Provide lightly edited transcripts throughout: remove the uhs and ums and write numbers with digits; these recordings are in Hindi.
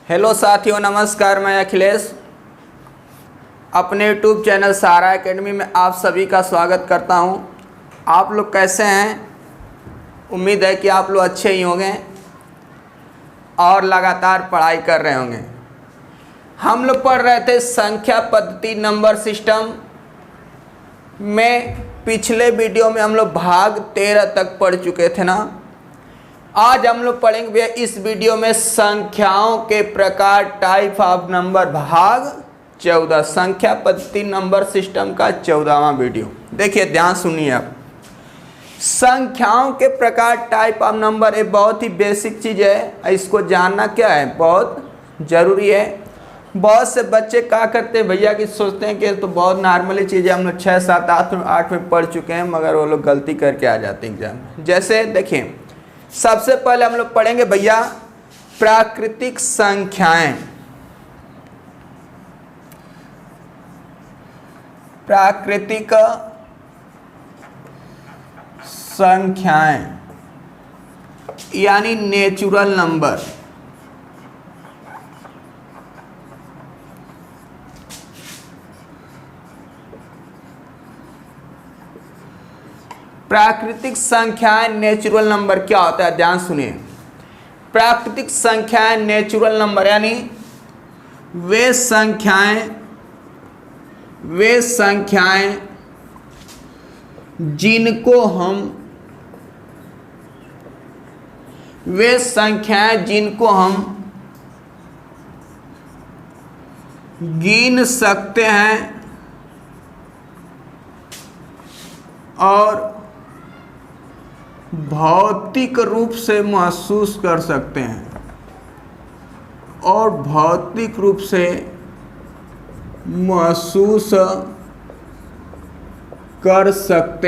हेलो साथियों, नमस्कार। मैं अखिलेश अपने यूट्यूब चैनल सहारा एकेडमी में आप सभी का स्वागत करता हूं। आप लोग कैसे हैं? उम्मीद है कि आप लोग अच्छे ही होंगे और लगातार पढ़ाई कर रहे होंगे। हम लोग पढ़ रहे थे संख्या पद्धति नंबर सिस्टम में। पिछले वीडियो में हम लोग भाग 13 तक पढ़ चुके थे ना। आज हम लोग पढ़ेंगे इस वीडियो में संख्याओं के प्रकार टाइप ऑफ नंबर भाग 14, संख्या पद्धति नंबर सिस्टम का 14वां वीडियो। देखिए, ध्यान सुनिए आप। संख्याओं के प्रकार टाइप ऑफ नंबर एक बहुत ही बेसिक चीज़ है। इसको जानना क्या है, बहुत ज़रूरी है। बहुत से बच्चे क्या करते हैं भैया कि सोचते हैं कि तो बहुत नॉर्मली चीज़ है, हम लोग 6, 7, 8 में पढ़ चुके हैं, मगर वो लोग गलती करके आ जाते हैं एग्जाम में। जैसे देखिए, सबसे पहले हम लोग पढ़ेंगे भैया प्राकृतिक संख्याएं। प्राकृतिक संख्याएं यानी नेचुरल नंबर। प्राकृतिक संख्याएं नेचुरल नंबर क्या होता है, ध्यान सुनिए। प्राकृतिक संख्याएं नेचुरल नंबर यानी वे संख्याएं जिनको हम गिन सकते हैं और भौतिक रूप से महसूस कर सकते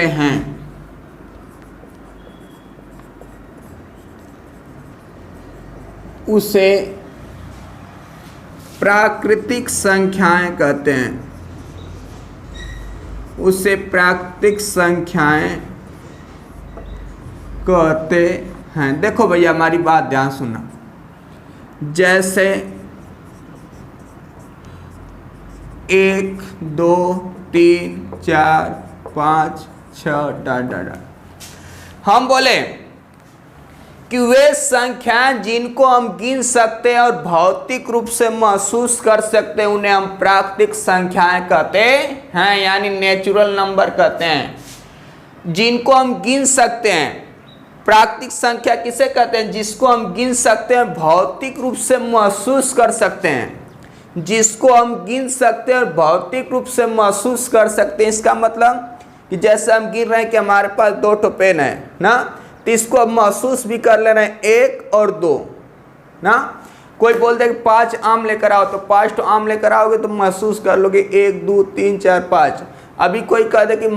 हैं उसे प्राकृतिक संख्याएं कहते हैं। उसे प्राकृतिक संख्याएं कहते हैं। देखो भैया, हमारी बात ध्यान सुनना। जैसे 1, 2, 3, 4, 5, 6 हम बोले कि वे संख्याएं जिनको हम गिन सकते हैं और भौतिक रूप से महसूस कर सकते हैं, उन्हें हम प्राकृतिक संख्याएं कहते हैं, यानी नेचुरल नंबर कहते हैं। जिनको हम गिन सकते हैं, प्राकृतिक संख्या किसे कहते हैं? जिसको हम गिन सकते हैं, भौतिक रूप से महसूस कर सकते हैं। जिसको हम गिन सकते हैं और भौतिक रूप से महसूस कर सकते हैं। इसका मतलब कि जैसे हम गिन रहे हैं कि हमारे पास 2 ठो पेन है ना, तो इसको अब महसूस भी कर ले रहे हैं, 1 और 2 ना। कोई बोल दे कि 5 आम लेकर आओ, तो 5 ठो आम लेकर आओगे तो महसूस कर लोगे 1, 2, 3, 4, 5। अभी कोई कह दे कि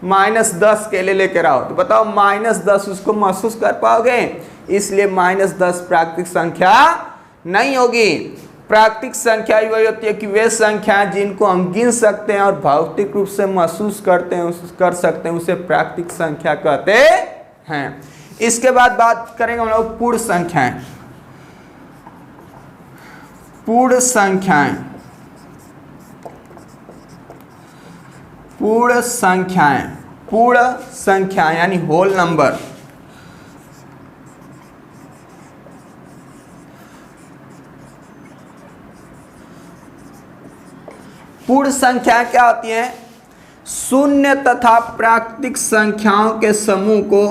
-10 केले लेकर आओ, तो बताओ -10 उसको महसूस कर पाओगे? इसलिए -10 प्राकृतिक संख्या नहीं होगी। प्राकृतिक संख्या वही होती है कि वे संख्याएं जिनको हम गिन सकते हैं और भौतिक रूप से महसूस कर सकते हैं, उसे प्राकृतिक संख्या कहते हैं। इसके बाद बात करेंगे हम लोग पूर्ण संख्याएं। पूर्ण संख्याएं यानी होल नंबर। पूर्ण संख्या क्या होती है? शून्य तथा प्राकृतिक संख्याओं के समूह को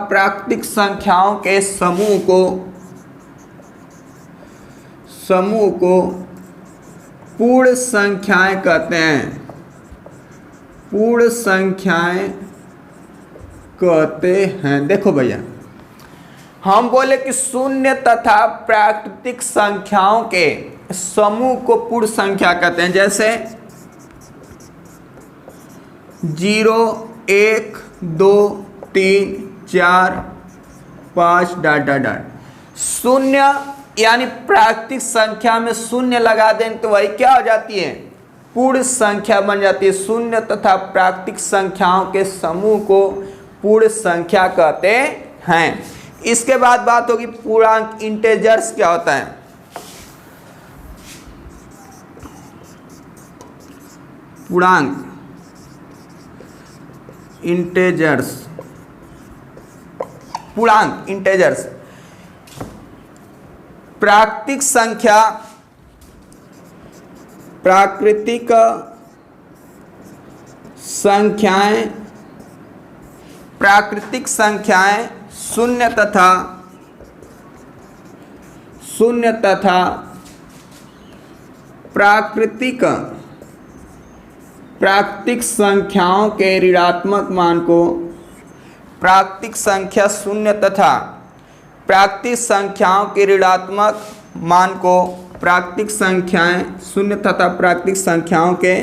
प्राकृतिक संख्याओं के समूह को पूर्ण संख्याएं कहते हैं। पूर्ण संख्याएं कहते हैं। देखो भैया, हम बोले कि शून्य तथा प्राकृतिक संख्याओं के समूह को पूर्ण संख्या कहते हैं। जैसे 0, 1, 2, 3, 4, 5 ... शून्य यानी प्राकृतिक संख्या में शून्य लगा दें तो वही क्या हो जाती है, पूर्ण संख्या बन जाती है। शून्य तथा प्राकृतिक संख्याओं के समूह को पूर्ण संख्या कहते हैं। इसके बाद बात होगी पूर्णांक, इंटेजर्स क्या होता है। पूर्णांक, इंटेजर्स, पूर्णांक इंटेजर्स, प्राकृतिक संख्या, प्राकृतिक संख्याएं, प्राकृतिक संख्याएं शून्य तथा प्राकृतिक संख्याओं के ऋणात्मक मान को, प्राकृतिक संख्या शून्य तथा प्राकृतिक संख्याओं के ऋणात्मक मान को, प्राकृतिक संख्याएं शून्य तथा प्राकृतिक संख्याओं के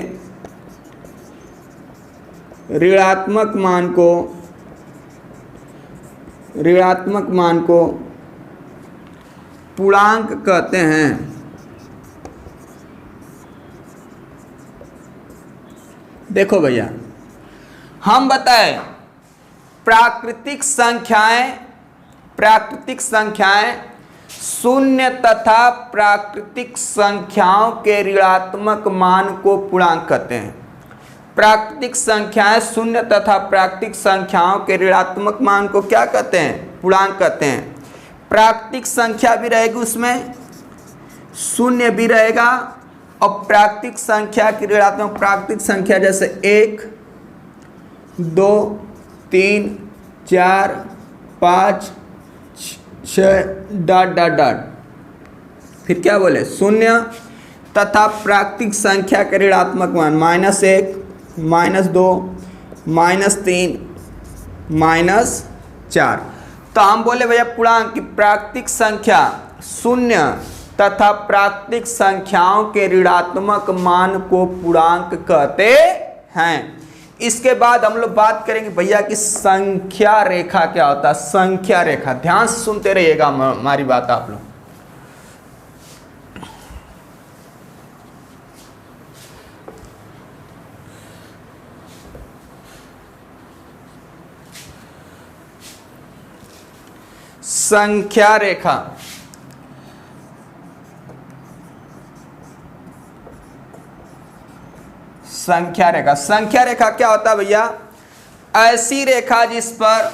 ऋणात्मक मान को पूर्णांक कहते हैं। देखो भैया, हम बताएं प्राकृतिक संख्याएं शून्य तथा प्राकृतिक संख्याओं के ऋणात्मक मान को पूर्णांक कहते हैं। प्राकृतिक संख्याएं शून्य तथा प्राकृतिक संख्याओं के ऋणात्मक मान को क्या कहते हैं, पूर्णांक कहते हैं। प्राकृतिक संख्या भी रहेगी, उसमें शून्य भी रहेगा, और प्राकृतिक संख्या की ऋणात्मक, प्राकृतिक संख्या जैसे 1 2 3 4 5 6 डॉट डॉट डॉट, फिर क्या बोले, शून्य तथा प्राकृतिक संख्या के ऋणात्मक मान -1 -2 -3 -4। तो हम बोले भैया पूर्णांक की प्राकृतिक संख्या शून्य तथा प्राकृतिक संख्याओं के ऋणात्मक मान को पूर्णांक कहते हैं। इसके बाद हम लोग बात करेंगे भैया कि संख्या रेखा क्या होता है। संख्या रेखा, ध्यान से सुनते रहिएगा हमारी बात आप लोग। संख्या रेखा, संख्या रेखा, संख्या रेखा क्या होता है भैया, ऐसी रेखा जिस पर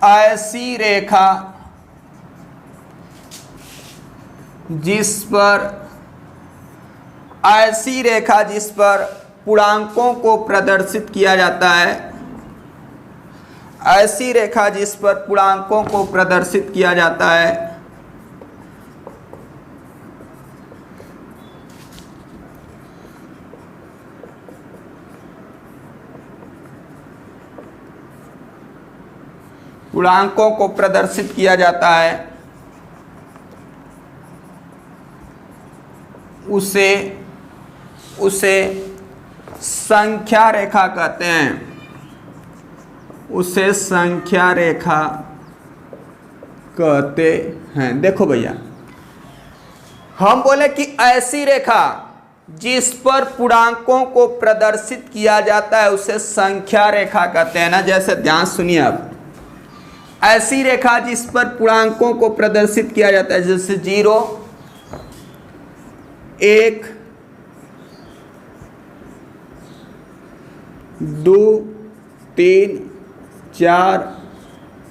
ऐसी रेखा जिस पर पूर्णांकों को प्रदर्शित किया जाता है, ऐसी रेखा जिस पर पूर्णांकों को प्रदर्शित किया जाता है, पूर्णांकों को प्रदर्शित किया जाता है, उसे संख्या रेखा कहते हैं। उसे संख्या रेखा कहते हैं। देखो भैया, हम बोले कि ऐसी रेखा जिस पर पूर्णांकों को प्रदर्शित किया जाता है उसे संख्या रेखा कहते हैं ना। जैसे ध्यान सुनिए आप, ऐसी रेखा जिस पर पूर्णांकों को प्रदर्शित किया जाता है, जैसे 0 1 2 3 4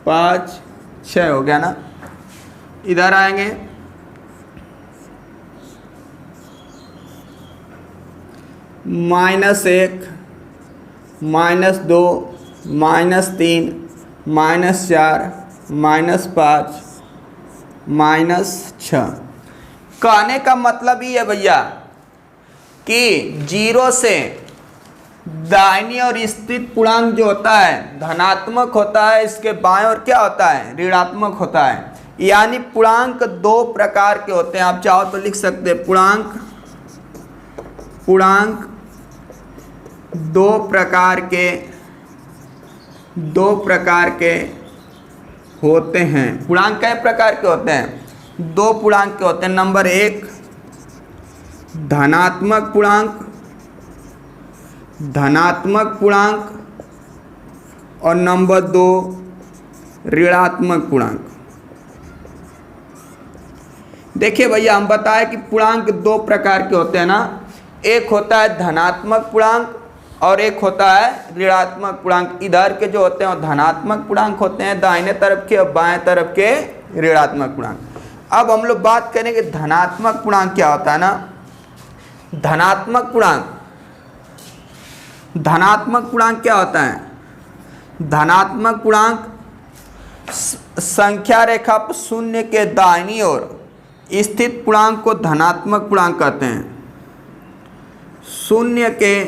5 6 हो गया ना। इधर आएंगे, -1 -2 -3 -4 -5 -6। कहने का मतलब ही है भैया कि 0 से दाहिनी ओर स्थित पूर्णांक जो होता है धनात्मक होता है, इसके बाएं ओर क्या होता है, ऋणात्मक होता है। यानी पूर्णांक 2 प्रकार के होते हैं। आप चाहो तो लिख सकते हैं पूर्णांक 2 प्रकार के दो प्रकार के होते हैं। पूर्णांक कई प्रकार के होते हैं? दो पूर्णांक के होते हैं। नंबर एक धनात्मक पूर्णांक, और नंबर दो ऋणात्मक पूर्णांक। देखिए भैया, हम बताएं कि पूर्णांक दो प्रकार के होते हैं ना। एक होता है धनात्मक पूर्णांक और एक होता है ऋणात्मक पूर्णांक। इधर के जो होते हैं वो धनात्मक पूर्णांक होते हैं, दाहिने तरफ के, और बाएं तरफ के ऋणात्मक पूर्णांक। अब हम लोग बात करेंगे धनात्मक पूर्णांक क्या होता है ना। धनात्मक पूर्णांक क्या होता है? धनात्मक पूर्णांक संख्या रेखा पर शून्य के दाहिनी ओर स्थित पूर्णांक को धनात्मक पूर्णांक कहते हैं। शून्य के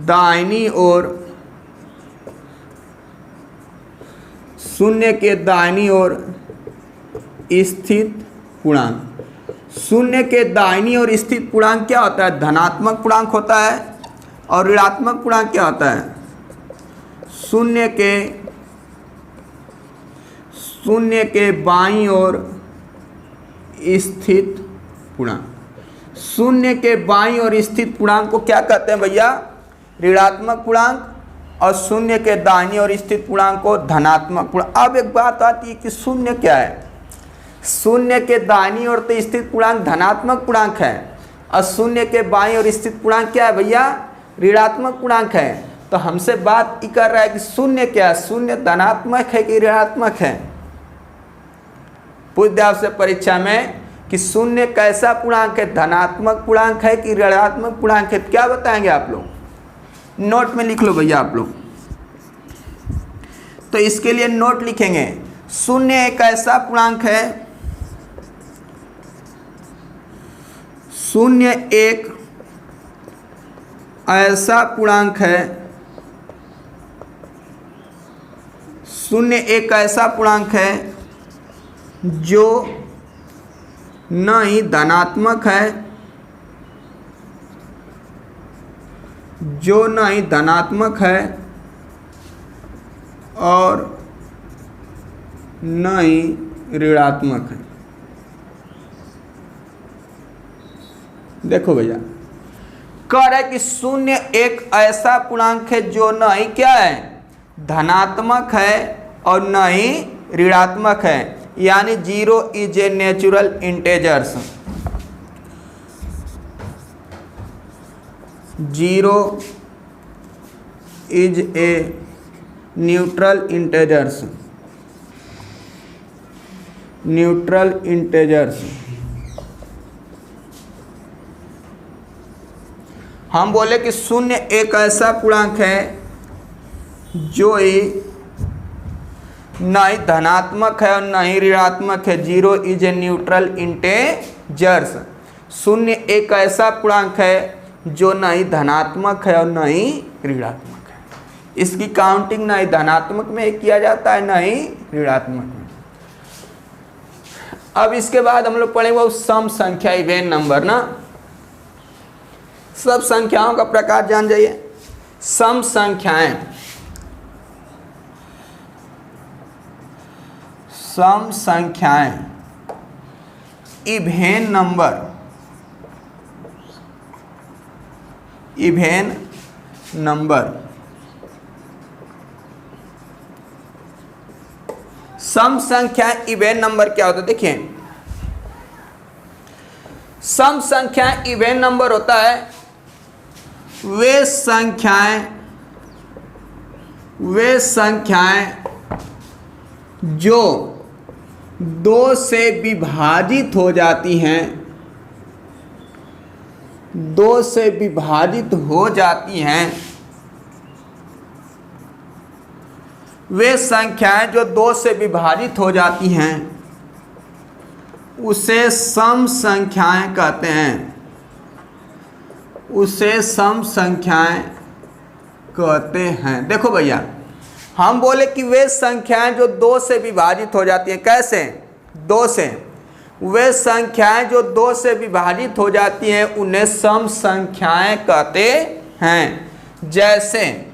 दाहिनी ओर स्थित पूर्णांक। शून्य के दाहिनी ओर स्थित पूर्णांक क्या होता है? धनात्मक पूर्णांक होता है। और ऋणात्मक पूर्णांक क्या होता है? शून्य के बाईं ओर स्थित पूर्णांक। शून्य के बाईं ओर स्थित पूर्णांक को क्या कहते हैं भैया? ऋणात्मक पूर्णांक। और शून्य के दाहिनी ओर स्थित पूर्णांक को धनात्मक पूर्णांक। अब एक बात आती है कि शून्य क्या है? शून्य के दाहिनी ओर तो स्थित पूर्णांक धनात्मक पूर्णांक है, और शून्य के बाईं ओर स्थित पूर्णांक क्या है भैया? ऋणात्मक पूर्णांक है। तो हमसे बात ही कर रहा है कि शून्य क्या है? शून्य धनात्मक है कि ऋणात्मक है? पूछ दिया आपसे परीक्षा में कि शून्य कैसा पूर्णांक है? धनात्मक पूर्णांक है कि ऋणात्मक पूर्णांक है? क्या बताएंगे आप लोग? नोट में लिख लो भैया आप लोग। तो इसके लिए नोट लिखेंगे, शून्य एक ऐसा पूर्णांक है, शून्य एक ऐसा पूर्णांक है, शून्य एक ऐसा पूर्णांक है जो न ही धनात्मक है, और न ही ऋणात्मक है। देखो भैया, कह रहा है कि शून्य एक ऐसा पूर्णांक है जो न ही क्या है? धनात्मक है और न ही ऋणात्मक है। यानी 0 is a natural integers. 0 is a neutral integers. हम बोले कि शून्य एक ऐसा पूर्णांक है जो न ही धनात्मक है और न ही ऋणात्मक है। 0 इज ए न्यूट्रल इंटेजर्स। शून्य एक ऐसा पूर्णांक है जो न ही धनात्मक है और न ही ऋणात्मक है। इसकी काउंटिंग न ही धनात्मक में किया जाता है, न ही ऋणात्मक में। अब इसके बाद हम लोग पढ़ेंगे वो सम संख्या, इवेन नंबर ना। सब संख्याओं का प्रकार जान जाइए। सम संख्याएं, इवेन नंबर, सम संख्या इवेन नंबर क्या होता है? देखिए, सम संख्या इवेन नंबर होता है वे संख्याएं जो 2 से विभाजित हो जाती हैं, 2 से विभाजित हो जाती हैं। वे संख्याएं जो 2 से विभाजित हो जाती हैं उसे सम संख्याएं कहते हैं। उसे सम संख्याएं कहते हैं। देखो भैया, हम बोले कि वे संख्याएं जो 2 से विभाजित हो जाती हैं। कैसे? 2 से। वे संख्याएं जो 2 से विभाजित हो जाती हैं उन्हें सम संख्याएं कहते हैं। जैसे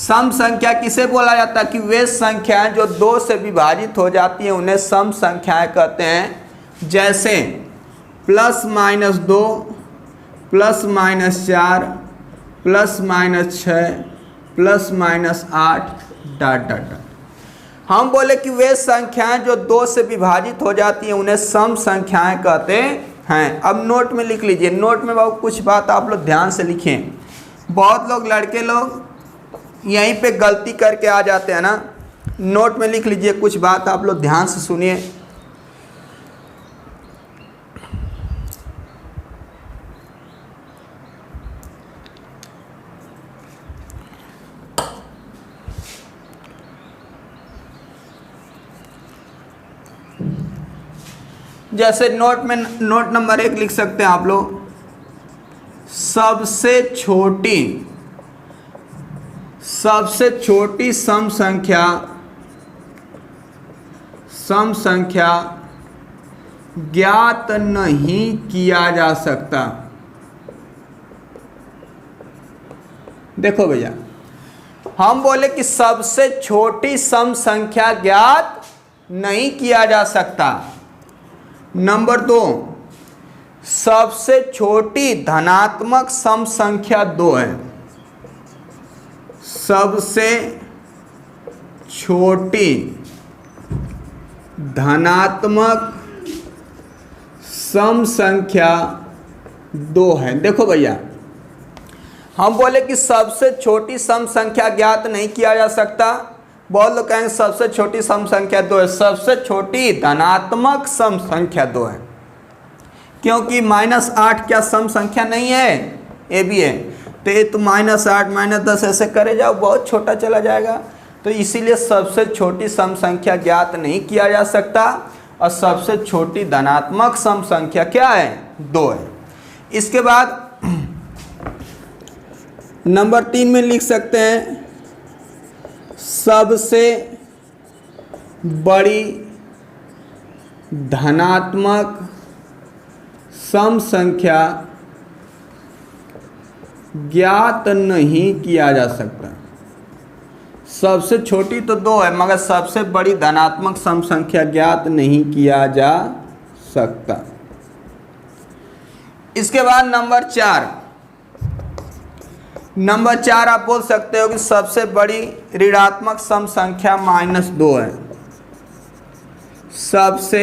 सम संख्या किसे बोला जाता है कि वे संख्याएं जो 2 से विभाजित हो जाती हैं उन्हें सम संख्याएं कहते हैं। जैसे +-2, +-4, +-6, +-8 ... हम बोले कि वे संख्याएं जो 2 से विभाजित हो जाती हैं उन्हें सम संख्याएं कहते हैं। अब नोट में लिख लीजिए, नोट में बहुत कुछ बात आप लोग ध्यान से लिखें। बहुत लोग लड़के लोग यहीं पे गलती करके आ जाते हैं ना। नोट में लिख लीजिए, कुछ बात आप लोग ध्यान से सुनिए। जैसे नोट में नोट नंबर 1 लिख सकते हैं आप लोग, सबसे छोटी सम संख्या ज्ञात नहीं किया जा सकता। देखो भैया, हम बोले कि सबसे छोटी सम संख्या ज्ञात नहीं किया जा सकता। नंबर 2, सबसे छोटी धनात्मक सम संख्या 2 है। सबसे छोटी धनात्मक सम संख्या 2 है। देखो भैया, हम बोले कि सबसे छोटी सम संख्या ज्ञात नहीं किया जा सकता। बहुत लोग कहेंगे सबसे छोटी सम संख्या 2 है। सबसे छोटी धनात्मक सम संख्या 2 है, क्योंकि -8 क्या सम संख्या नहीं है? ये भी है। तो ये तो -8 -10 ऐसे करे जाओ, बहुत छोटा चला जाएगा। तो इसीलिए सबसे छोटी सम संख्या ज्ञात नहीं किया जा सकता। और सबसे छोटी धनात्मक सम संख्या क्या है? 2 है। इसके बाद नंबर 3 में लिख सकते हैं, सबसे बड़ी धनात्मक सम संख्या ज्ञात नहीं किया जा सकता। सबसे छोटी तो 2 है, मगर सबसे बड़ी धनात्मक सम संख्या ज्ञात नहीं किया जा सकता। इसके बाद नंबर 4 आप बोल सकते हो कि सबसे बड़ी ऋणात्मक सम संख्या -2 है। सबसे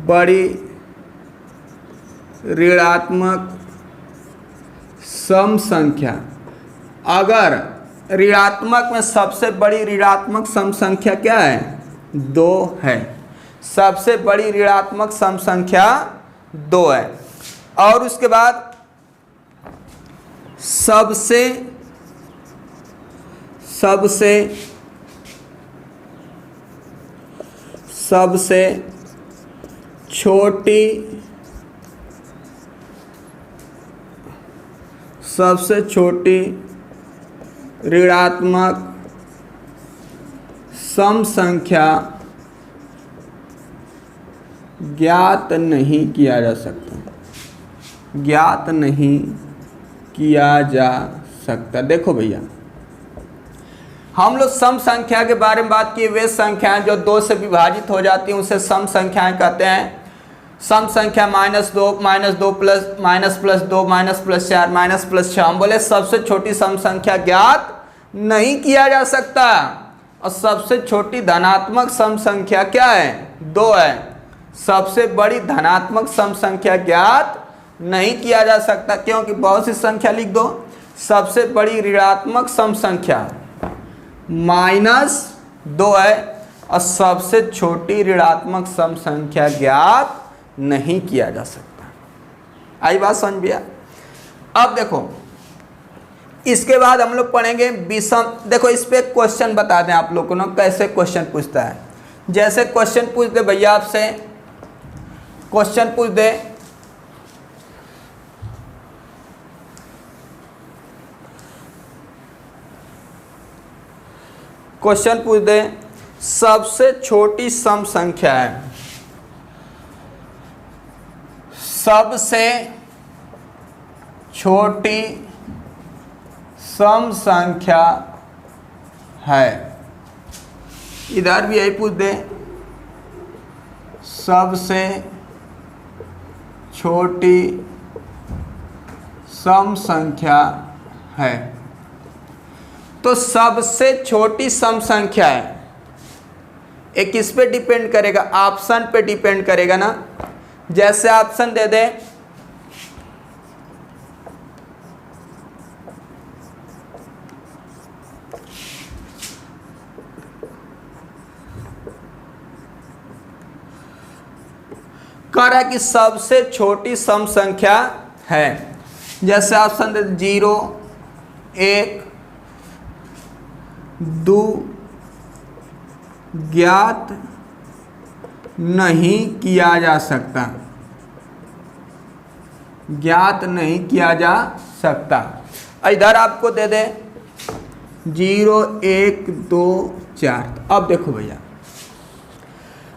बड़ी ऋणात्मक सम संख्या, अगर ऋणात्मक में सबसे बड़ी ऋणात्मक सम संख्या क्या है? 2 है। सबसे बड़ी ऋणात्मक सम संख्या 2 है। और उसके बाद सबसे छोटी ऋणात्मक सम संख्या ज्ञात नहीं किया जा सकता। ज्ञात नहीं किया जा सकता। देखो भैया, हम लोग सम संख्या के बारे में बात की। वे संख्याएं जो 2 से विभाजित हो जाती हैं उसे सम संख्याएं कहते हैं। सम संख्या -2 -2 प्लस -+2 -+4 -+6। हम बोले सबसे छोटी सम संख्या ज्ञात नहीं किया जा सकता। और सबसे छोटी धनात्मक सम संख्या क्या है? 2 है। सबसे बड़ी धनात्मक सम संख्या ज्ञात नहीं किया जा सकता, क्योंकि बहुत सी संख्या लिख दो। सबसे बड़ी ऋणात्मक सम संख्या -2 है और सबसे छोटी ऋणात्मक सम संख्या ज्ञात नहीं किया जा सकता। आई बात समझ में? अब देखो, इसके बाद हम लोग पढ़ेंगे विषम। देखो, इस पे क्वेश्चन बता दें आप लोगों को कैसे क्वेश्चन पूछता है। जैसे क्वेश्चन पूछ दे भैया, आपसे क्वेश्चन पूछ दे, क्वेश्चन पूछ दे सबसे छोटी सम संख्या है। सबसे छोटी सम संख्या है। इधर भी यही पूछ दे, सबसे छोटी सम संख्या है। तो सबसे छोटी सम संख्या है, एक किस पे डिपेंड करेगा? ऑप्शन पे डिपेंड करेगा ना। जैसे ऑप्शन दे दे कह रहा है कि सबसे छोटी सम संख्या है। जैसे ऑप्शन दे 0, 1, 2 ज्ञात नहीं किया जा सकता, ज्ञात नहीं किया जा सकता। इधर आपको दे दे 0, 1, 2, 4। अब देखो भैया,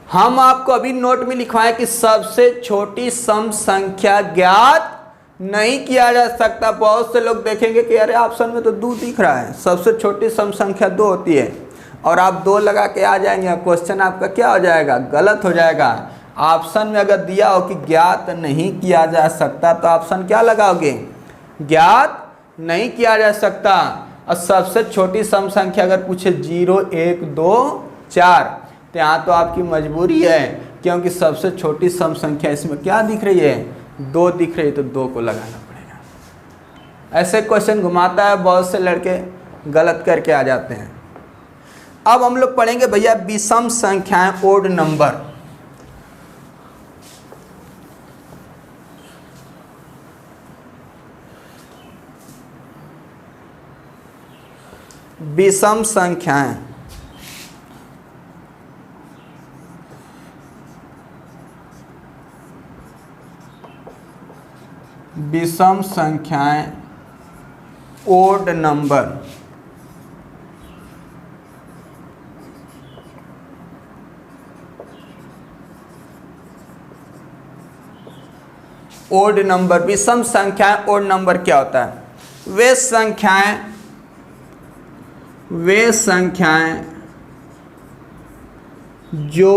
हम आपको अभी नोट में लिखवाएं कि सबसे छोटी सम संख्या ज्ञात नहीं किया जा सकता। बहुत से लोग देखेंगे कि अरे ऑप्शन में तो 2 दिख रहा है, सबसे छोटी सम संख्या 2 होती है, और आप 2 लगा के आ जाएंगे, क्वेश्चन आपका क्या हो जाएगा? गलत हो जाएगा। ऑप्शन में अगर दिया हो कि ज्ञात नहीं किया जा सकता, तो ऑप्शन क्या लगाओगे? ज्ञात नहीं किया जा सकता। और सबसे छोटी सम संख्या अगर पूछे 0, 1, 2, 4, तो यहाँ तो आपकी मजबूरी है, क्योंकि सबसे छोटी सम संख्या इसमें क्या दिख रही है? 2 दिख रही है, तो 2 को लगाना पड़ेगा। ऐसे क्वेश्चन घुमाता है, बहुत से लड़के गलत करके आ जाते हैं। अब हम लोग पढ़ेंगे भैया विषम संख्याएं, ओड नंबर। विषम संख्याएं, विषम संख्याएं ओड नंबर। ओड नंबर, विषम संख्याएं ओड नंबर क्या होता है? वे संख्याएं जो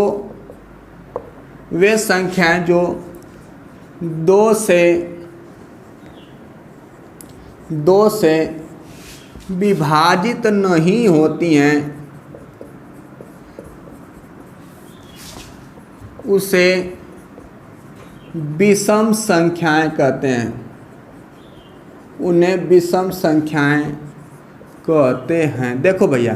2 से विभाजित नहीं होती हैं, उसे विषम संख्याएं कहते हैं। उन्हें विषम संख्याएं कहते हैं। देखो भैया,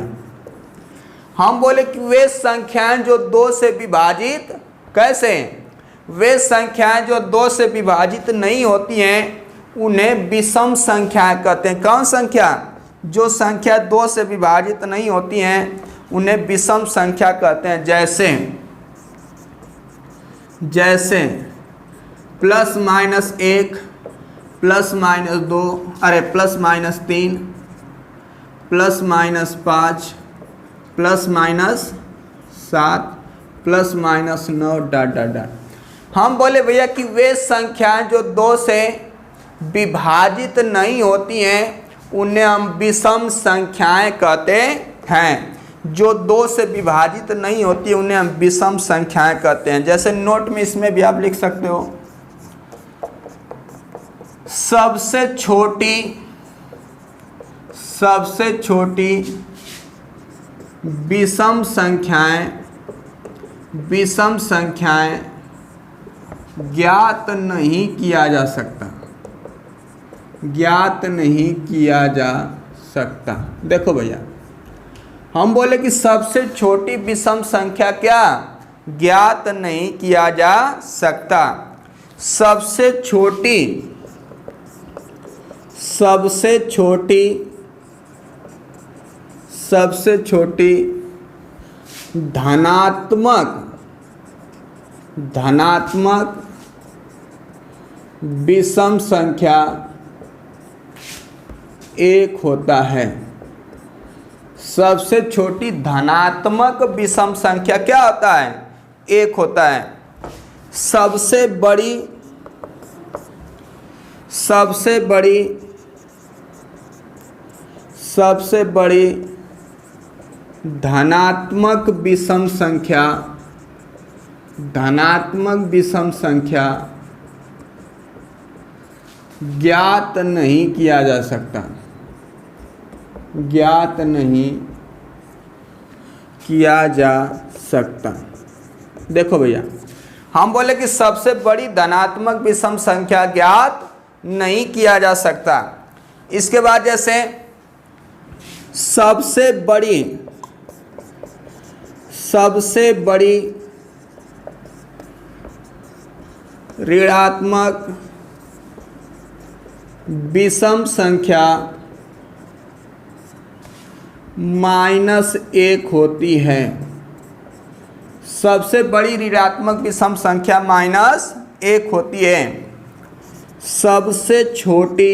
हम बोले कि वे संख्याएं जो 2 से विभाजित, कैसे? वे संख्याएं जो 2 से विभाजित नहीं होती हैं, उन्हें विषम संख्याएं कहते हैं। कौन संख्या? जो संख्या 2 से विभाजित नहीं होती हैं, उन्हें विषम संख्या कहते हैं। जैसे +-1, +-2, अरे +-3, +-5, +-7, +-9 ... हम बोले भैया कि वे संख्याएं जो 2 से विभाजित नहीं होती हैं, उन्हें हम विषम संख्याएं कहते हैं। जो 2 से विभाजित नहीं होती, उन्हें हम विषम संख्याएं कहते हैं। जैसे नोट में इसमें भी आप लिख सकते हो, सबसे छोटी विषम संख्याएं ज्ञात नहीं किया जा सकता, ज्ञात नहीं किया जा सकता। देखो भैया, हम बोले कि सबसे छोटी विषम संख्या क्या? ज्ञात नहीं किया जा सकता। सबसे छोटी धनात्मक विषम संख्या 1 होता है। सबसे छोटी धनात्मक विषम संख्या क्या होता है? 1 होता है। सबसे बड़ी सबसे बड़ी धनात्मक विषम संख्या, धनात्मक विषम संख्या ज्ञात नहीं किया जा सकता, ज्ञात नहीं किया जा सकता। देखो भैया, हम बोले कि सबसे बड़ी धनात्मक विषम संख्या ज्ञात नहीं किया जा सकता। इसके बाद जैसे सबसे बड़ी ऋणात्मक विषम संख्या -1 होती है। सबसे बड़ी ऋणात्मक विषम संख्या -1 होती है। सबसे छोटी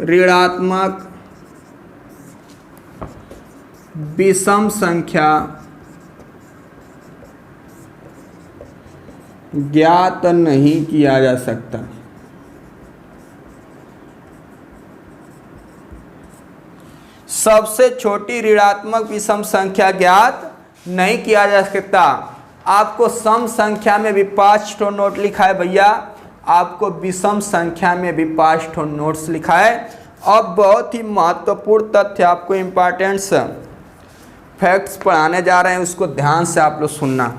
ऋणात्मक विषम संख्या ज्ञात नहीं किया जा सकता। सबसे छोटी ऋणात्मक विषम संख्या ज्ञात नहीं किया जा सकता। आपको सम संख्या में भी 5 ठो नोट लिखा है भैया, आपको विषम संख्या में भी 5 ठो नोट्स लिखा है। अब बहुत ही महत्वपूर्ण तथ्य, आपको इम्पॉर्टेंट्स फैक्ट्स पढ़ाने जा रहे हैं, उसको ध्यान से आप लोग सुनना।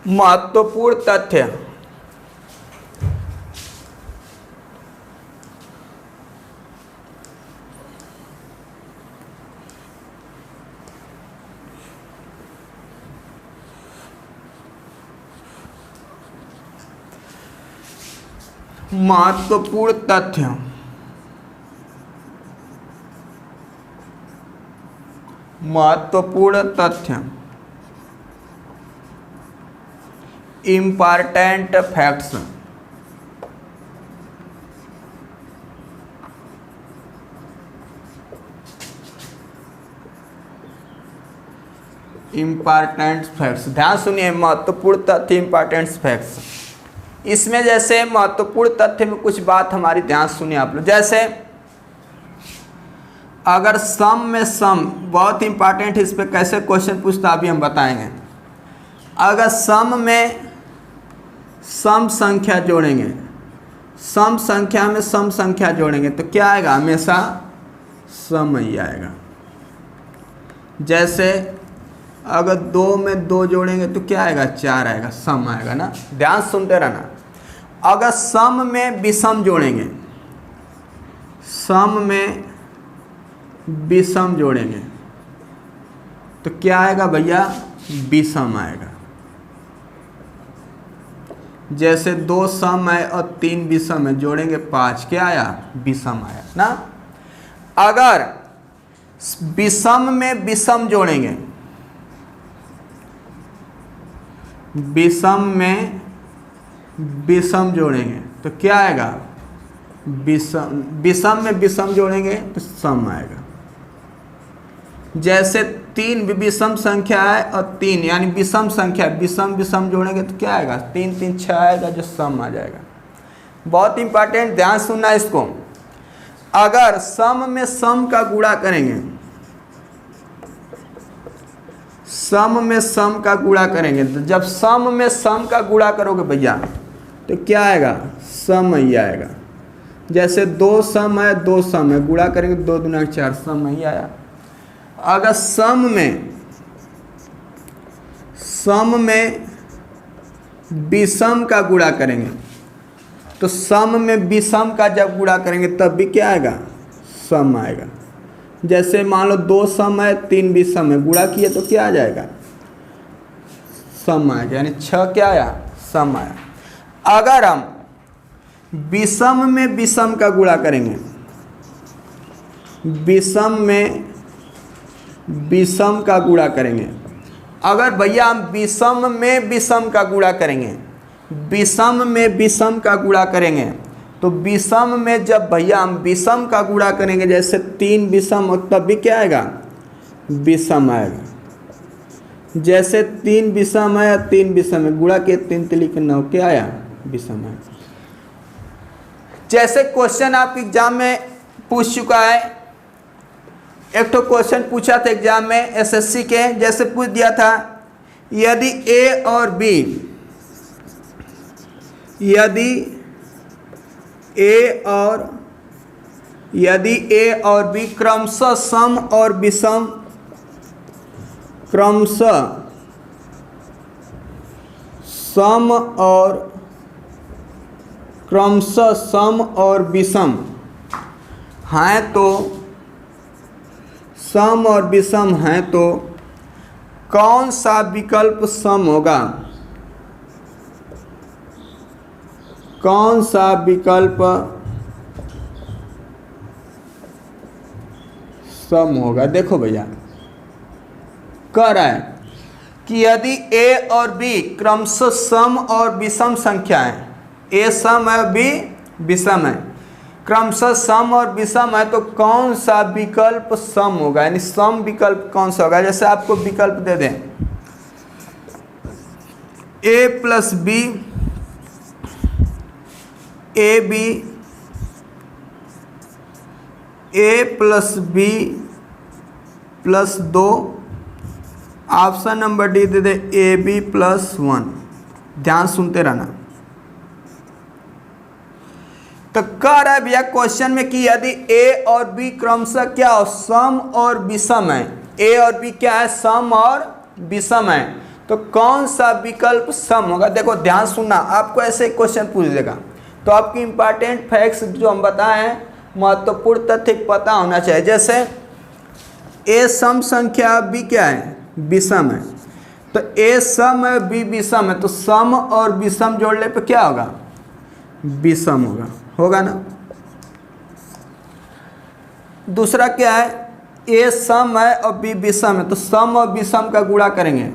महत्वपूर्ण तथ्य, महत्वपूर्ण तथ्य, महत्वपूर्ण तथ्य, इम्पॉर्टेंट फैक्ट्स, इम्पॉर्टेंट फैक्ट्स। ध्यान सुनिए, महत्वपूर्ण तथ्य, इम्पॉर्टेंट फैक्ट्स। इसमें जैसे महत्वपूर्ण तथ्य में कुछ बात हमारी ध्यान सुनिए आप लोग। जैसे अगर सम में सम, बहुत इंपॉर्टेंट, इस पे कैसे क्वेश्चन पूछता अभी हम बताएंगे। अगर सम में सम संख्या जोड़ेंगे, सम संख्या में सम संख्या जोड़ेंगे तो क्या आएगा? हमेशा सम ही आएगा। जैसे अगर 2 में 2 जोड़ेंगे तो क्या आएगा? 4 आएगा, सम आएगा ना। ध्यान सुनते रहना। अगर सम में विषम जोड़ेंगे, सम में विषम जोड़ेंगे तो क्या आएगा भैया? विषम आएगा। जैसे 2 सम है और 3 विषम है, जोड़ेंगे 5, क्या आया? विषम आया ना। अगर विषम में विषम जोड़ेंगे, विषम में विषम जोड़ेंगे तो क्या आएगा? विषम। विषम में विषम जोड़ेंगे तो सम आएगा। जैसे 3 विषम संख्या है और 3 यानी विषम संख्या, विषम विषम जोड़ेंगे तो क्या आएगा? 3 3 6 आएगा, जो सम आ जाएगा। बहुत इंपॉर्टेंट, ध्यान सुनना इसको। अगर सम में सम का गुणा करेंगे, सम में सम का गुणा करेंगे तो जब सम में सम का गुणा करोगे भैया तो क्या आएगा? सम ही आएगा। जैसे 2 सम है, 2 सम है, गुणा करेंगे 2 दूना 4, सम ही आया। अगर सम में विषम का गुणा करेंगे तो सम में विषम का जब गुणा करेंगे तब भी क्या आएगा? सम आएगा। जैसे मान लो 2 सम है, 3 विषम है, गुणा किए तो क्या आ जाएगा? सम आएगा। यानी 6 क्या आया? सम आया। अगर हम विषम में विषम का गुणा करेंगे, विषम में विषम का गुणा करेंगे, अगर भैया हम विषम में विषम का गुणा करेंगे, विषम में विषम का गुणा करेंगे तो विषम में जब भैया हम विषम का गुणा करेंगे, जैसे 3 विषम हो तब भी क्या आएगा, विषम आएगा। जैसे 3 विषम है, 3 विषम है, गुणा के 3 3 के 9, क्या आया, विषम है। जैसे क्वेश्चन आप एग्जाम में पूछ चुका है, एक तो क्वेश्चन पूछा था एग्जाम में एसएससी के, जैसे पूछ दिया था यदि ए और बी, यदि ए और बी क्रमशः सम और विषम, क्रमशः सम और विषम हैं तो, सम और विषम हैं तो कौन सा विकल्प सम होगा, कौन सा विकल्प सम होगा। देखो भैया कह रहा है कि यदि ए और बी क्रमशः सम और विषम संख्या है, ए सम है, बी विषम है, क्रमशः सम और विषम है तो कौन सा विकल्प सम होगा, यानी सम विकल्प कौन सा होगा। जैसे आपको विकल्प दे दें A plus B, A B, A plus B plus 2, option number D दे दे ए बी प्लस 1। ध्यान सुनते रहना। तो कह रहा है भैया क्वेश्चन में कि यदि ए और बी क्रमशः क्या हो, सम और विषम है, ए और बी क्या है, सम और विषम है, तो कौन सा विकल्प सम होगा। देखो ध्यान सुनना, आपको ऐसे क्वेश्चन पूछ देगा तो आपकी इंपॉर्टेंट फैक्ट्स जो हम बताए हैं, महत्वपूर्ण तथ्य पता होना चाहिए। जैसे ए सम संख्या, बी क्या है, विषम है, तो ए सम है, बी विषम है, तो सम और विषम जोड़ने पे क्या होगा, विषम होगा ना। दूसरा क्या है, ए सम है और बी विषम है, तो सम और विषम का गुणा करेंगे,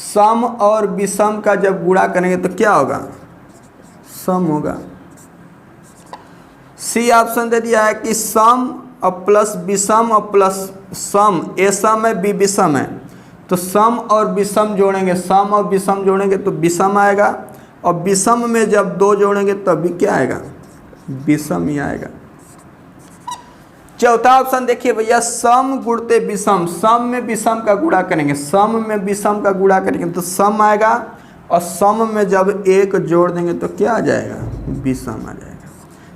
सम और विषम का जब गुणा करेंगे तो क्या होगा, सम होगा। सी ऑप्शन दे दिया है कि सम और प्लस विषम और प्लस सम, ए सम है, बी विषम है, तो सम और विषम जोड़ेंगे, सम और विषम जोड़ेंगे तो विषम आएगा, और विषम में जब 2 जोड़ेंगे तब भी क्या आएगा, विषम ही आएगा। चौथा ऑप्शन देखिए भैया, सम गुणते विषम, सम में विषम का गुणा करेंगे, सम में विषम का गुणा करेंगे तो सम आएगा, और सम में जब 1 जोड़ देंगे तो क्या आ जाएगा, विषम आ जाएगा।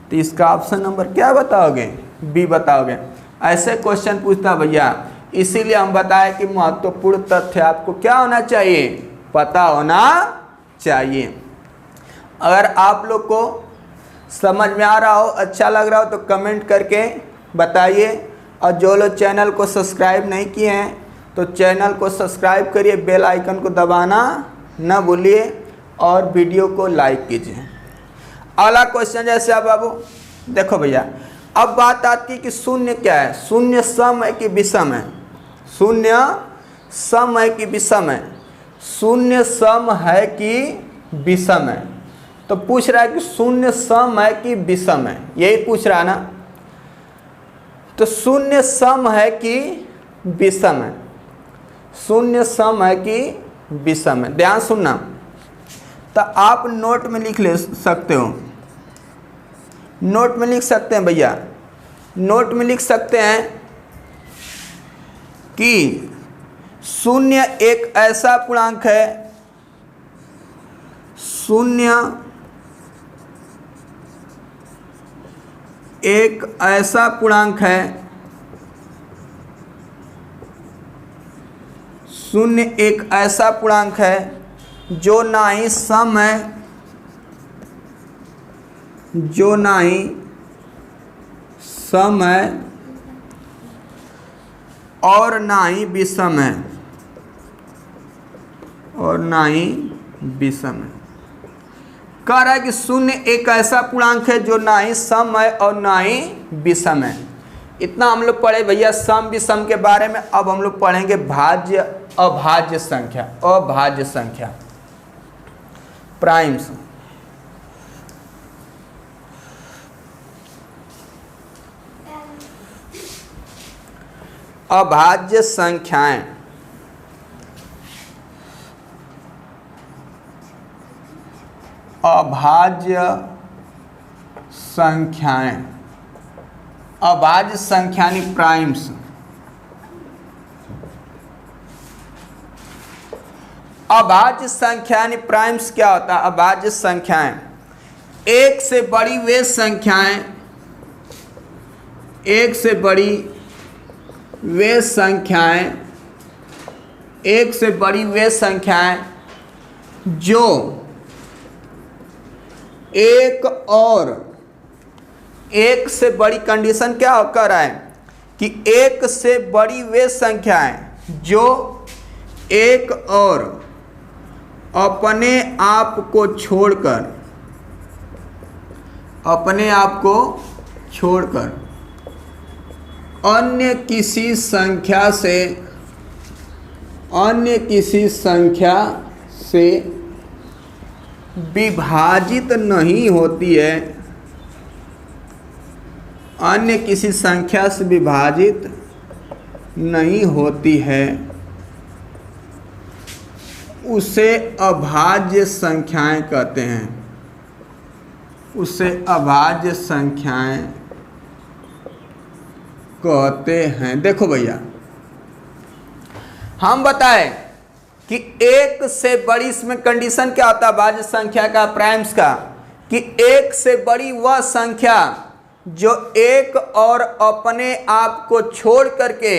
तो इसका ऑप्शन नंबर क्या बताओगे, बी बताओगे। ऐसे क्वेश्चन पूछता भैया, इसीलिए हम बताएं कि महत्वपूर्ण तथ्य आपको क्या होना चाहिए, पता होना चाहिए। अगर आप लोग को समझ में आ रहा हो, अच्छा लग रहा हो तो कमेंट करके बताइए, और जो लोग चैनल को सब्सक्राइब नहीं किए हैं तो चैनल को सब्सक्राइब करिए, बेल आइकन को दबाना ना भूलिए, और वीडियो को लाइक कीजिए। अगला क्वेश्चन जैसे अब बाबू देखो भैया, अब बात आती है कि शून्य क्या है, शून्य सम है कि विषम है, शून्य सम है कि विषम है, शून्य सम है कि विषम है। तो पूछ रहा है कि शून्य सम है कि विषम है, यही पूछ रहा है ना। तो शून्य सम है कि विषम है, शून्य सम है कि विषम है। ध्यान सुनना, तो आप नोट में लिख ले सकते हो, नोट में लिख सकते हैं भैया, नोट में लिख सकते हैं कि शून्य एक ऐसा पूर्णांक है, शून्य एक ऐसा पूर्णांक है, शून्य एक ऐसा पूर्णांक है जो ना ही सम है, जो ना ही सम है और ना ही विषम है, और ना ही विषम है। कह रहा है कि शून्य एक ऐसा पूर्णांक है जो ना ही सम है और ना ही विषम है। इतना हम लोग पढ़े भैया सम विषम के बारे में। अब हम लोग पढ़ेंगे भाज्य अभाज्य संख्या, अभाज्य संख्या। प्राइम्स। अभाज्य संख्याएं, अभाज्य संख्याएं, अभाज्य संख्यानी प्राइम्स। अभाज्य संख्यानी प्राइम्स क्या होता है? अभाज्य संख्याएं एक से बड़ी वे संख्याएं, एक से बड़ी वे संख्याएं, एक से बड़ी वे संख्याएं जो एक और एक से बड़ी कंडीशन क्या कर रहा है कि एक से बड़ी वे संख्याएं जो एक और अपने आप को छोड़कर, अपने आप को छोड़कर अन्य किसी संख्या से, अन्य किसी संख्या से विभाजित नहीं होती है, अन्य किसी संख्या से विभाजित नहीं होती है, उसे अभाज्य संख्याएं कहते हैं, उसे अभाज्य संख्याएं कहते हैं। देखो भैया, हम बताएं कि एक से बड़ी, इसमें कंडीशन क्या होता है अभाज्य संख्या का, प्राइम्स का, कि एक से बड़ी वह संख्या जो एक और अपने आप को छोड़ करके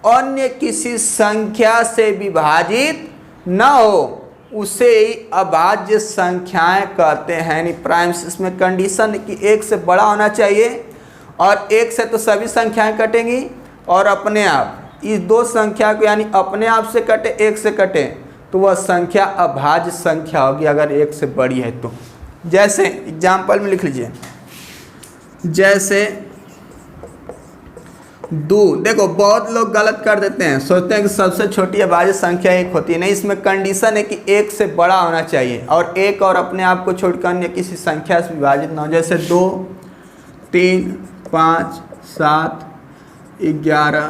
अन्य किसी संख्या से विभाजित न हो, उसे ही अभाज्य संख्याएं कहते हैं, यानी प्राइम्स। इसमें कंडीशन कि एक से बड़ा होना चाहिए और एक से तो सभी संख्याएं कटेंगी और अपने आप, इस दो संख्या को यानी अपने आप से कटे, एक से कटे, तो वह संख्या अभाज्य संख्या होगी अगर एक से बड़ी है तो। जैसे एग्जाम्पल में लिख लीजिए, जैसे दो, देखो बहुत लोग गलत कर देते हैं, सोचते हैं कि सबसे छोटी अभाज्य संख्या एक होती है। नहीं, इसमें कंडीशन है कि एक से बड़ा होना चाहिए और एक और अपने आप को छोड़कर अन्य किसी संख्या से विभाजित ना हो। जैसे 2, 3, 5, 7, 11,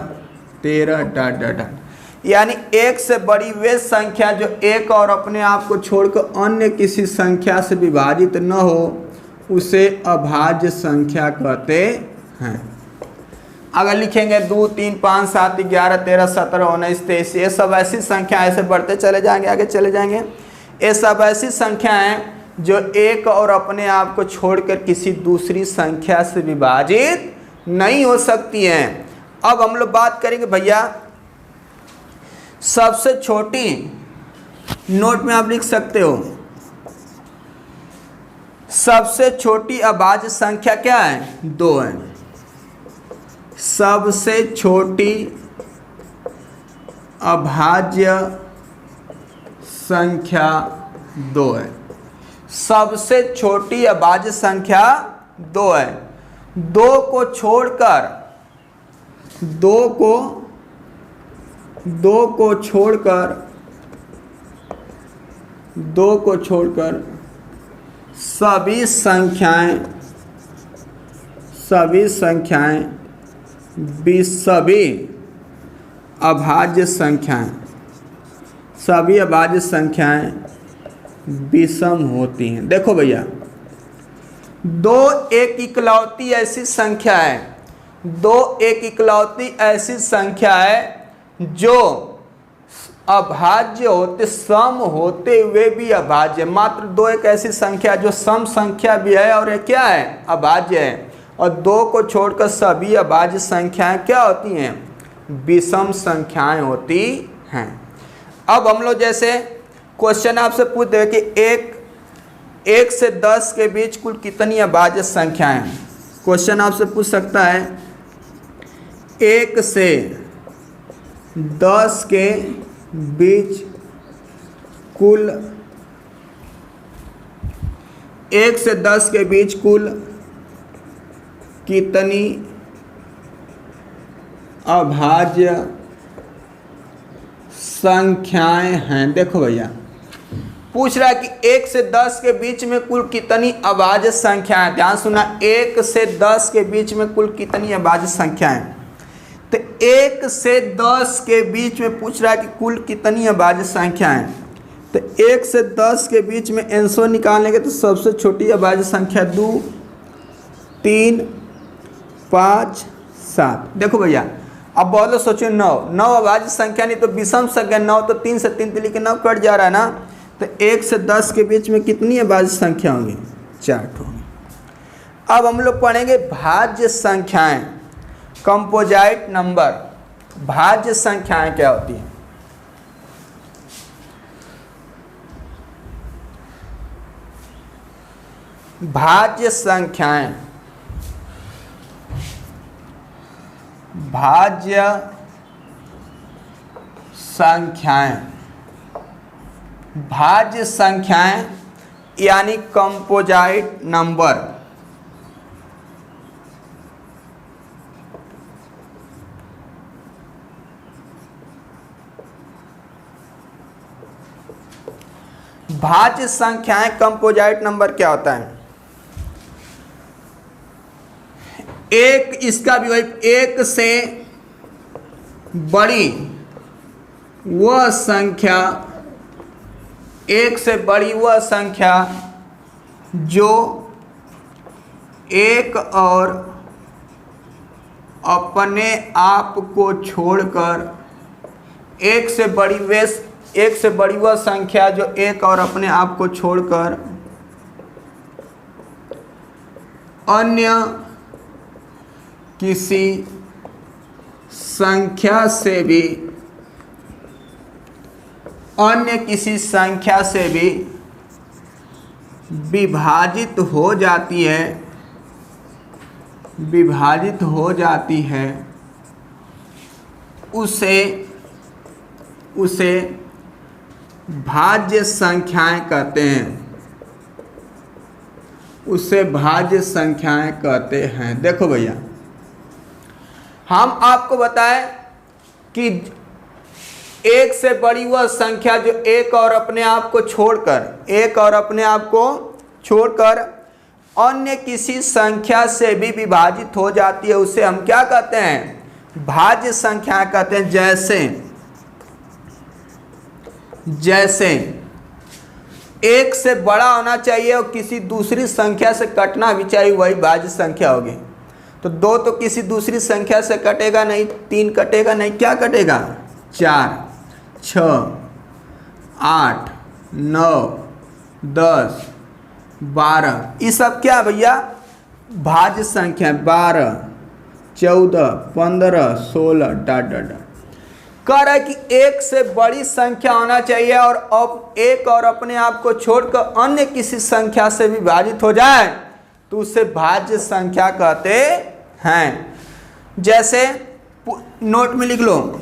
13 डॉट डॉट डॉट, यानी एक से बड़ी वे संख्या जो एक और अपने आप को छोड़कर अन्य किसी संख्या से विभाजित न हो, उसे अभाज्य संख्या कहते हैं। अगर लिखेंगे 2, 3, 5, 7, 11, 13, 17, 19, 23, ये सब ऐसी संख्या, ऐसे बढ़ते चले जाएंगे, आगे चले जाएंगे। ये सब ऐसी संख्याएं जो एक और अपने आप को छोड़कर किसी दूसरी संख्या से विभाजित नहीं हो सकती हैं। अब हम लोग बात करेंगे भैया, सबसे छोटी, नोट में आप लिख सकते हो, सबसे छोटी अभाज्य संख्या क्या है? 2 है। सबसे छोटी अभाज्य संख्या 2 है। सबसे छोटी अभाज्य संख्या 2 है। 2 को छोड़कर, 2 को छोड़कर सभी संख्याएं सभी अभाज्य संख्याएं, सभी अभाज्य संख्याएं विषम होती हैं। देखो भैया, 2 एक इकलौती ऐसी संख्या है, 2 एक इकलौती ऐसी संख्या है जो अभाज्य होते, सम होते हुए भी अभाज्य। मात्र 2 एक ऐसी संख्या जो सम संख्या भी है और ये क्या है? अभाज्य है। और 2 को छोड़कर सभी अभाज्य संख्याएं क्या होती हैं? विषम संख्याएं होती हैं। अब हम लोग जैसे क्वेश्चन आपसे पूछ दे कि 1 से 10 के बीच कुल कितनी अभाज्य संख्याएं हैं। क्वेश्चन आपसे पूछ सकता है 1 से 10 के बीच कुल, 1 से 10 के बीच कुल कितनी अभाज्य संख्याएं हैं। देखो भैया, पूछ रहा है कि 1 से 10 के बीच में कुल कितनी अभाज्य संख्याएं। ध्यान सुना, 1 से 10 के बीच में कुल कितनी अभाज्य संख्याएं। तो 1 से 10 के बीच में पूछ रहा है कि कुल कितनी अभाज्य संख्याएं। तो 1 से 10 के बीच में आंसर निकालने के तो सबसे छोटी अभाज्य संख्या 2, 3, 5, 7। देखो भैया, अब बहुत लोग सोचो 9 अभाज्य संख्या नहीं तो विषम संख्या 9, तो 3 से 3 तिली के 9 कट जा रहा है ना। तो 1 से 10 के बीच में कितनी अभाज्य संख्या होंगी? 4 होंगी। अब हम लोग पढ़ेंगे भाज्य संख्याएं, कंपोजाइट नंबर। भाज्य संख्याएं क्या होती हैं? भाज्य संख्याएं, भाज्य संख्याएं, भाज्य संख्याएं यानी कंपोजाइट नंबर। भाज्य संख्याएं कंपोजाइट नंबर क्या होता है? एक, इसका भी वही, 1 से बड़ी वह संख्या, 1 से बड़ी वह संख्या जो एक और अपने आप को छोड़कर, 1 से बड़ी वह संख्या जो एक और अपने आप को छोड़कर अन्य किसी संख्या से भी विभाजित हो जाती है, उसे भाज्य संख्याएं कहते हैं। उसे भाज्य संख्याएं कहते हैं। देखो भैया, हम आपको बताएं कि 1 से बड़ी वह संख्या जो एक और अपने आप को छोड़कर अन्य किसी संख्या से भी विभाजित हो जाती है, उसे हम क्या कहते हैं? भाज्य संख्या कहते हैं। जैसे 1 से बड़ा होना चाहिए और किसी दूसरी संख्या से कटना भी चाहिए, वही भाज्य संख्या होगी। तो 2 तो किसी दूसरी संख्या से कटेगा नहीं, 3 कटेगा नहीं, क्या कटेगा? 4, 6, 8, 9, 10, 12, ये सब क्या भैया? भाज्य संख्या। 12, 14, 15, 16 डॉट डॉट डॉट। कह रहा है कि 1 से बड़ी संख्या होना चाहिए और अब एक और अपने आप को छोड़कर अन्य किसी संख्या से विभाजित हो जाए तो उसे भाज्य संख्या कहते हैं। जैसे नोट में लिख लो,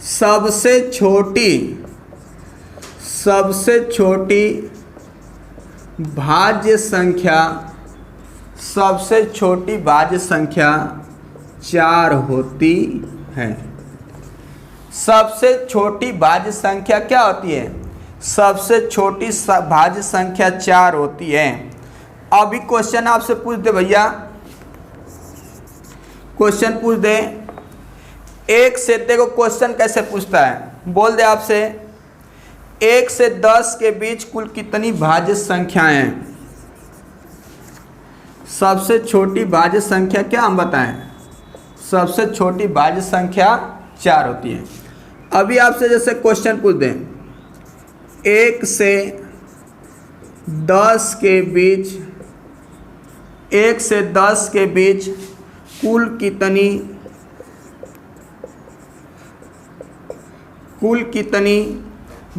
सबसे छोटी भाज्य संख्या 4 होती है। सबसे छोटी भाज्य संख्या क्या होती है? सबसे छोटी भाज्य संख्या 4 होती है। अभी क्वेश्चन आपसे पूछ दे भैया, क्वेश्चन पूछ दे 1 से, देखो क्वेश्चन कैसे पूछता है, बोल दे आपसे 1 से 10 के बीच कुल कितनी भाज्य संख्याएं हैं? सबसे छोटी भाज्य संख्या क्या हम बताएं? सबसे छोटी भाज्य संख्या 4 होती है। अभी आपसे जैसे क्वेश्चन पूछ दें 1 से 10 के बीच, 1 से 10 के बीच कुल कितनी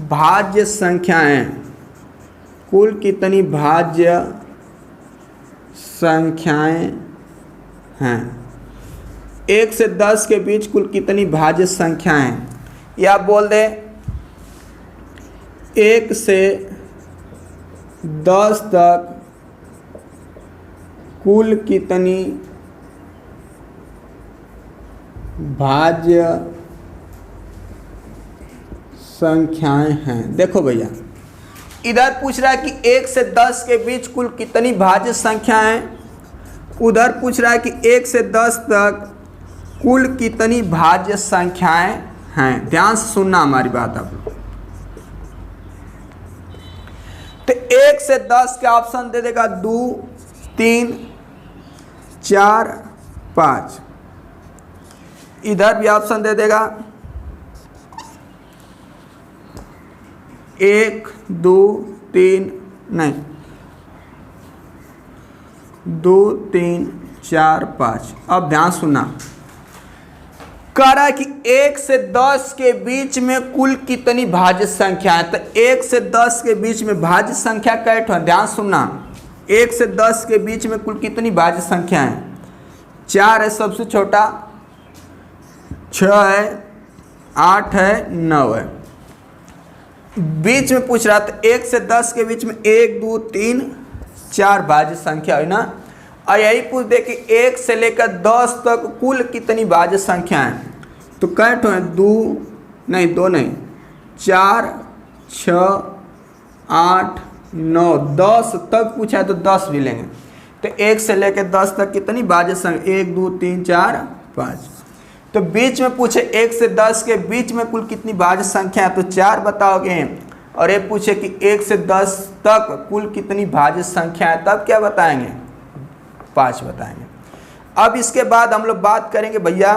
भाज्य संख्याएं, कुल कितनी भाज्य संख्याएं हैं? 1 से 10 के बीच कुल कितनी भाज्य संख्याएं? या बोल दे 1 से 10 तक कुल कितनी भाज्य संख्याएं हैं। देखो भैया, इधर पूछ रहा है कि 1 से 10 के बीच कुल कितनी भाज्य संख्याएं, उधर पूछ रहा है कि 1 से 10 तक कुल कितनी भाज्य संख्याएं हैं। ध्यान से सुनना हमारी बात आप लोग। तो 1 से 10 का ऑप्शन दे देगा 2, 3, 4, 5। इधर भी ऑप्शन दे देगा 1, 2, 3, नहीं 2, 3, 4, 5। अब ध्यान सुनना, कह रहा है कि 1 से 10 के बीच में कुल कितनी भाज्य संख्या है। तो 1 से 10 के बीच में भाज्य संख्या कैट है। ध्यान सुनना, 1 से 10 के बीच में कुल कितनी भाज्य संख्या है। 4 है सबसे छोटा, 6 है, 8 है, 9 है। बीच में पूछ रहा था 1 से 10 के बीच में 1, 2, 3, 4 भाज्य संख्या है ना। और यही पूछ दे कि 1 से लेकर 10 तक कुल कितनी भाज्य संख्या है। तो कैट है 2 नहीं 4, 6, 8, 9, 10 तक पूछा है तो 10 भी लेंगे। तो 1 से लेकर 10 तक कितनी भाज्य संख्या, 1, 2, 3, 4, 5। तो बीच में पूछे 1 से 10 के बीच में कुल कितनी भाज्य संख्या है, तो 4 बताओगे। और ये पूछे कि 1 से 10 तक कुल कितनी भाज्य संख्या है, तब क्या बताएंगे, 5 बताएंगे। अब इसके बाद हम लोग बात करेंगे भैया